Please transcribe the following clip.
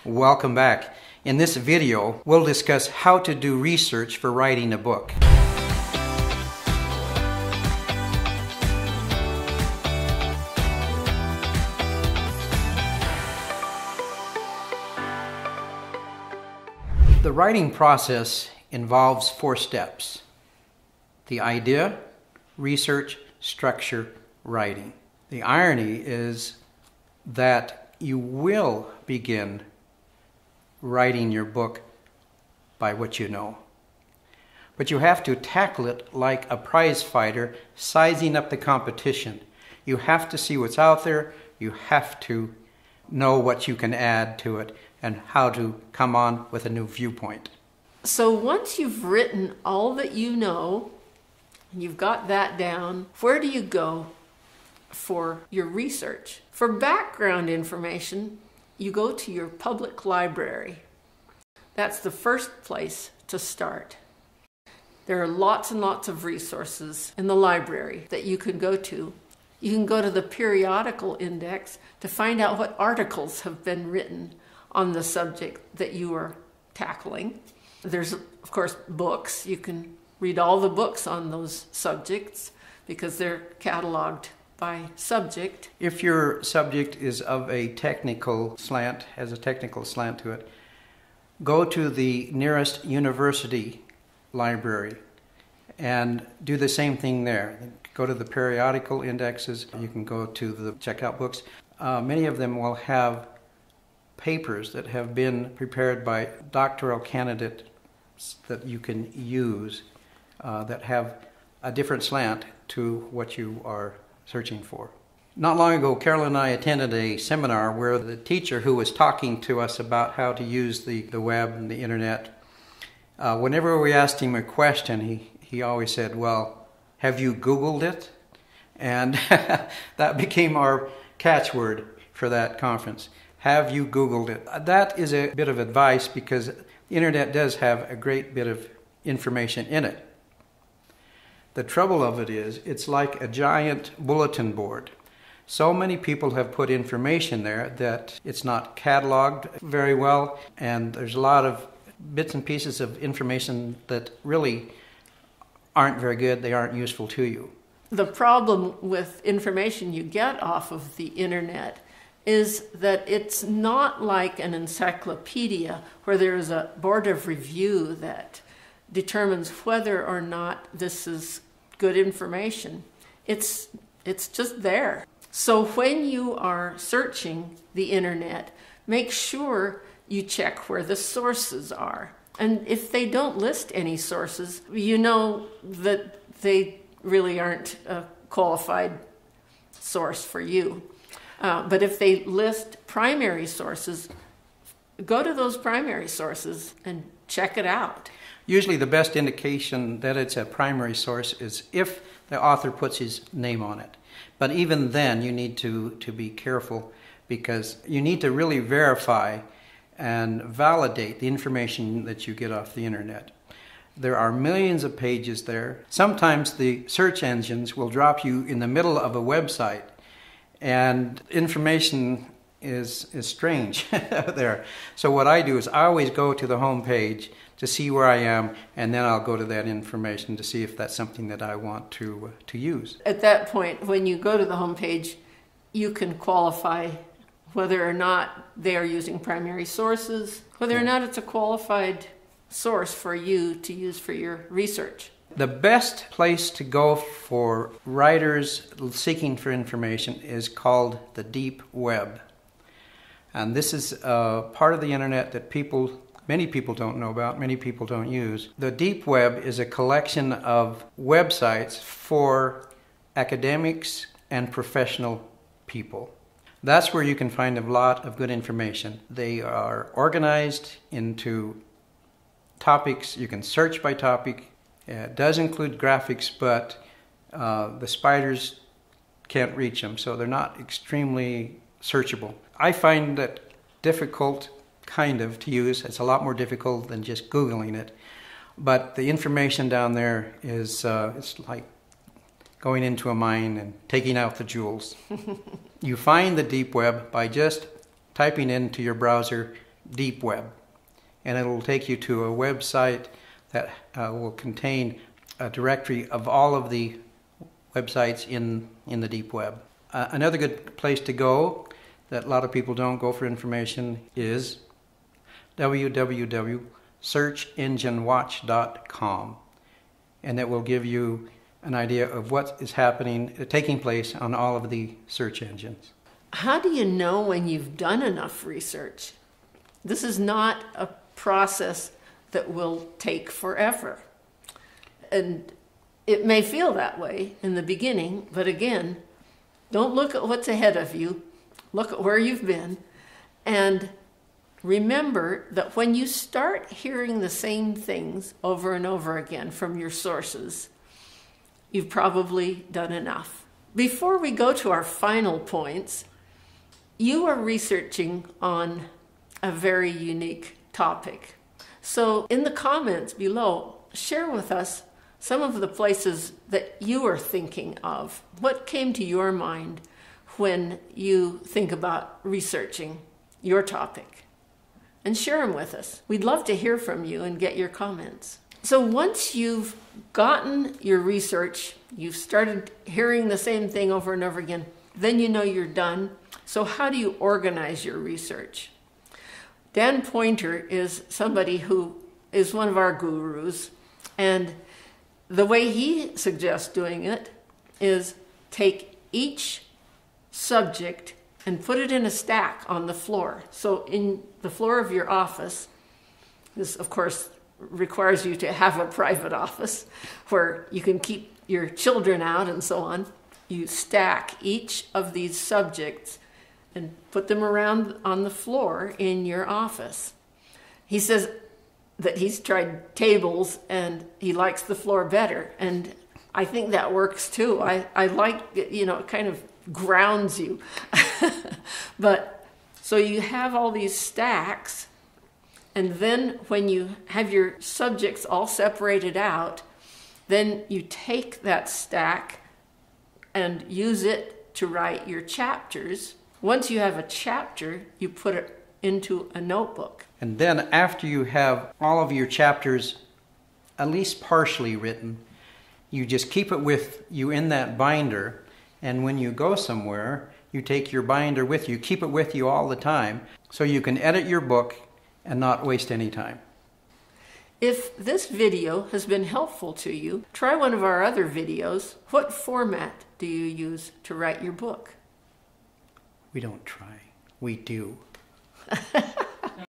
Welcome back. In this video, we'll discuss how to do research for writing a book. The writing process involves 4 steps: the idea, research, structure, writing. The irony is that you will begin writing your book by what you know. But you have to tackle it like a prize fighter sizing up the competition. You have to see what's out there. You have to know what you can add to it and how to come on with a new viewpoint. So once you've written all that you know, you've got that down, where do you go for your research? For background information, you go to your public library. That's the first place to start. There are lots and lots of resources in the library that you can go to. You can go to the periodical index to find out what articles have been written on the subject that you are tackling. There's, of course, books. You can read all the books on those subjects because they're cataloged by subject. If your subject is of a technical slant, has a technical slant to it, go to the nearest university library and do the same thing there. Go to the periodical indexes. You can go to the checkout books. Many of them will have papers that have been prepared by doctoral candidates that you can use that have a different slant to what you are searching for. Not long ago, Carolyn and I attended a seminar where the teacher who was talking to us about how to use the web and the internet, whenever we asked him a question, he always said, "Well, have you Googled it?" And that became our catchword for that conference. Have you Googled it? That is a bit of advice because the internet does have a great bit of information in it. The trouble of it is, it's like a giant bulletin board. So many people have put information there that it's not cataloged very well, and there's a lot of bits and pieces of information that really aren't very good. They aren't useful to you. The problem with information you get off of the internet is that it's not like an encyclopedia where there's a board of review that determines whether or not this is good information. It's just there. So when you are searching the internet, make sure you check where the sources are. And if they don't list any sources, you know that they really aren't a qualified source for you. But if they list primary sources, go to those primary sources and check it out. Usually the best indication that it's a primary source is if the author puts his name on it. But even then you need to be careful because you need to really verify and validate the information that you get off the internet. There are millions of pages there. Sometimes the search engines will drop you in the middle of a website and information is strange there. So what I do is I always go to the home page to see where I am, and then I'll go to that information to see if that's something that I want to use. At that point, when you go to the home page, you can qualify whether or not they are using primary sources, whether or not it's a qualified source for you to use for your research. The best place to go for writers seeking for information is called the deep web. And this is a part of the internet that many people don't know about, many people don't use. The deep web is a collection of websites for academics and professional people. That's where you can find a lot of good information. They are organized into topics. You can search by topic. It does include graphics, but the spiders can't reach them, so they're not extremely searchable. I find that difficult kind of to use. It's a lot more difficult than just Googling it. But the information down there is it's like going into a mine and taking out the jewels. You find the deep web by just typing into your browser deep web. And it'll take you to a website that will contain a directory of all of the websites in the deep web. Another good place to go that a lot of people don't go for information is www.searchenginewatch.com, and that will give you an idea of what is taking place on all of the search engines. How do you know when you've done enough research? This is not a process that will take forever. And it may feel that way in the beginning, but again, don't look at what's ahead of you. Look at where you've been. And remember that when you start hearing the same things over and over again from your sources, you've probably done enough. Before we go to our final points, you are researching on a very unique topic. So in the comments below, share with us some of the places that you are thinking of. What came to your mind when you think about researching your topic? And share them with us. We'd love to hear from you and get your comments. So once you've gotten your research, you've started hearing the same thing over and over again, then you know you're done. So how do you organize your research? Dan Pointer is somebody who is one of our gurus, and the way he suggests doing it is take each subject and put it in a stack on the floor. So in the floor of your office, this of course requires you to have a private office where you can keep your children out and so on. You stack each of these subjects and put them around on the floor in your office. He says that he's tried tables and he likes the floor better. And I think that works too. I like, it kind of grounds you. But so you have all these stacks, and then when you have your subjects all separated out, then you take that stack and use it to write your chapters. Once you have a chapter, you put it into a notebook. And then after you have all of your chapters at least partially written, you just keep it with you in that binder, and when you go somewhere, you take your binder with you, keep it with you all the time, so you can edit your book and not waste any time. If this video has been helpful to you, try one of our other videos. What format do you use to write your book? We don't try, we do.